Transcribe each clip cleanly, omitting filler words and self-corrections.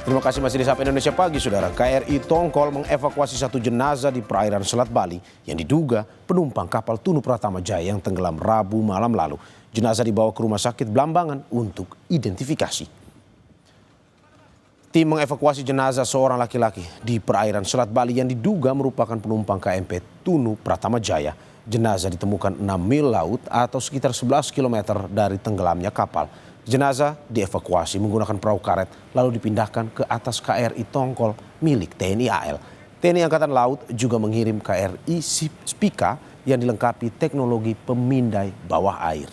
Terima kasih masih di Sapa Indonesia Pagi, Saudara. KRI Tongkol mengevakuasi satu jenazah di perairan Selat Bali yang diduga penumpang kapal Tunu Pratama Jaya yang tenggelam Rabu malam lalu. Jenazah dibawa ke Rumah Sakit Blambangan untuk identifikasi. Tim mengevakuasi jenazah seorang laki-laki di perairan Selat Bali yang diduga merupakan penumpang KMP Tunu Pratama Jaya. Jenazah ditemukan 6 mil laut atau sekitar 11 km dari tenggelamnya kapal. Jenazah dievakuasi menggunakan perahu karet lalu dipindahkan ke atas KRI Tongkol milik TNI AL. TNI Angkatan Laut juga mengirim KRI Spika yang dilengkapi teknologi pemindai bawah air.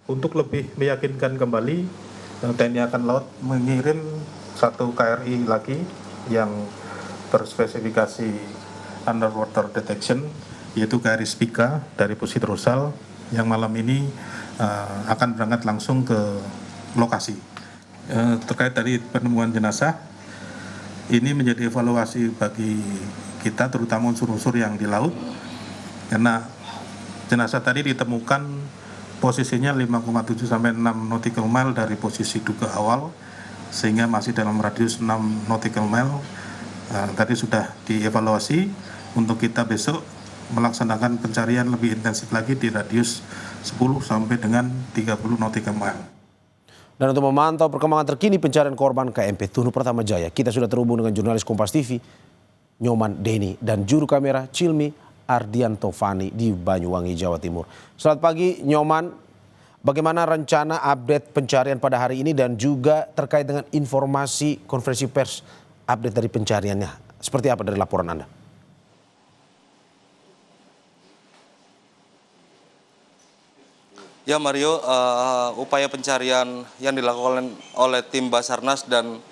Untuk lebih meyakinkan kembali, TNI Angkatan Laut mengirim satu KRI lagi yang berspesifikasi underwater detection, yaitu KRI Spika dari Pusit Rosal yang malam ini akan berangkat langsung ke lokasi. Terkait dari penemuan jenazah, ini menjadi evaluasi bagi kita, terutama unsur-unsur yang di laut, karena jenazah tadi ditemukan posisinya 5,7 sampai 6 nautical mile dari posisi duga awal, sehingga masih dalam radius 6 nautical mile. Tadi sudah dievaluasi untuk kita besok melaksanakan pencarian lebih intensif lagi di radius 10 sampai dengan 30 nautical mile. Dan untuk memantau perkembangan terkini pencarian korban KMP Tunu Pratama Jaya, kita sudah terhubung dengan jurnalis Kompas TV, Nyoman Denny, dan juru kamera Cilmi Ardianto Fani di Banyuwangi, Jawa Timur. Selamat pagi Nyoman, bagaimana rencana update pencarian pada hari ini dan juga terkait dengan informasi konferensi pers update dari pencariannya. Seperti apa dari laporan Anda? Ya Mario, upaya pencarian yang dilakukan oleh tim Basarnas dan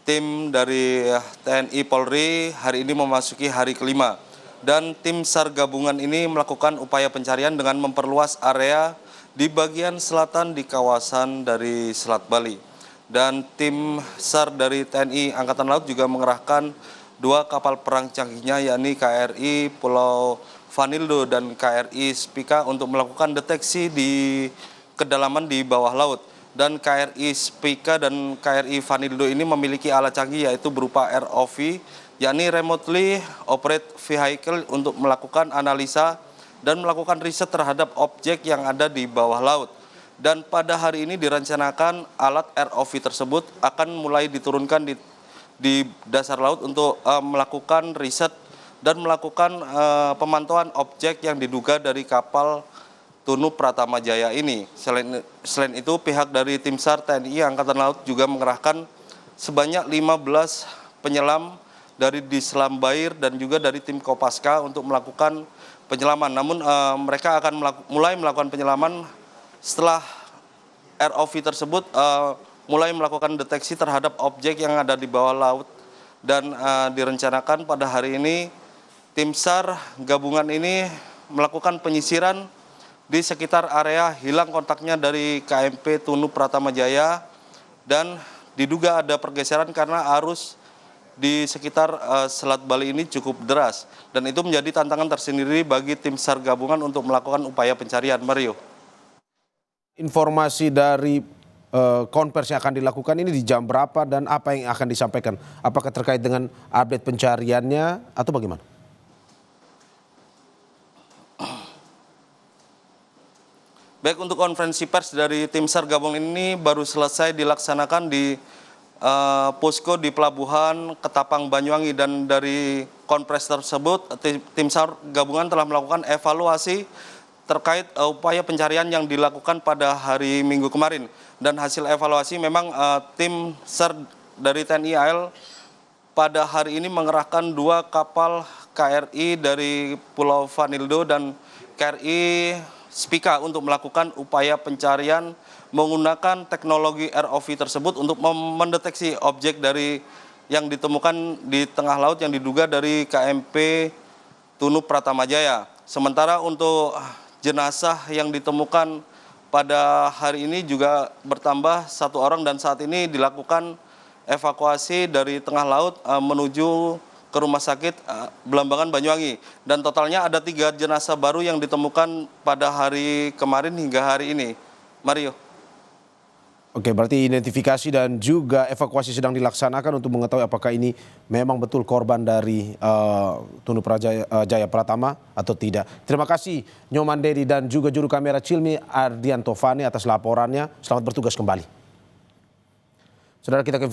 tim dari TNI Polri hari ini memasuki hari kelima. Dan tim SAR gabungan ini melakukan upaya pencarian dengan memperluas area di bagian selatan di kawasan dari Selat Bali. Dan tim SAR dari TNI Angkatan Laut juga mengerahkan 2 kapal perang canggihnya, yakni KRI Pulau Vanildo dan KRI Spika untuk melakukan deteksi di kedalaman di bawah laut. Dan KRI Spika dan KRI Vanildo ini memiliki alat canggih yaitu berupa ROV, yakni remotely operate vehicle, untuk melakukan analisa dan melakukan riset terhadap objek yang ada di bawah laut. Dan pada hari ini direncanakan alat ROV tersebut akan mulai diturunkan di dasar laut untuk melakukan riset dan melakukan pemantauan objek yang diduga dari kapal Tunu Pratama Jaya ini. Selain itu, pihak dari tim SAR TNI Angkatan Laut juga mengerahkan sebanyak 15 penyelam dari Dislam Bair dan juga dari tim Kopaska untuk melakukan penyelaman. Namun mereka akan mulai melakukan penyelaman setelah ROV tersebut mulai melakukan deteksi terhadap objek yang ada di bawah laut. Dan direncanakan pada hari ini tim SAR gabungan ini melakukan penyisiran di sekitar area hilang kontaknya dari KMP Tunu Pratama Jaya, dan diduga ada pergeseran karena arus di sekitar Selat Bali ini cukup deras, dan itu menjadi tantangan tersendiri bagi tim SAR gabungan untuk melakukan upaya pencarian. Mario. Informasi dari konversi yang akan dilakukan ini di jam berapa dan apa yang akan disampaikan? Apakah terkait dengan update pencariannya atau bagaimana? Baik, untuk konferensi pers dari tim SAR gabungan ini baru selesai dilaksanakan di posko di Pelabuhan Ketapang Banyuwangi, dan dari konferensi tersebut tim SAR gabungan telah melakukan evaluasi terkait upaya pencarian yang dilakukan pada hari Minggu kemarin. Dan hasil evaluasi memang tim SAR dari TNI AL pada hari ini mengerahkan 2 kapal KRI dari Pulau Vanildo dan KRI Spika untuk melakukan upaya pencarian menggunakan teknologi ROV tersebut untuk mendeteksi objek dari yang ditemukan di tengah laut yang diduga dari KMP Tunu Pratama Jaya. Sementara untuk jenazah yang ditemukan pada hari ini juga bertambah 1 orang, dan saat ini dilakukan evakuasi dari tengah laut menuju ke rumah sakit Belambangan Banyuwangi. Dan totalnya ada 3 jenazah baru yang ditemukan pada hari kemarin hingga hari ini. Mario. Oke, berarti identifikasi dan juga evakuasi sedang dilaksanakan untuk mengetahui apakah ini memang betul korban dari Tunu Jaya Pratama atau tidak. Terima kasih Nyoman Dedi dan juga juru kamera Cilmi Ardiantovani atas laporannya. Selamat bertugas kembali. Saudara, kita ke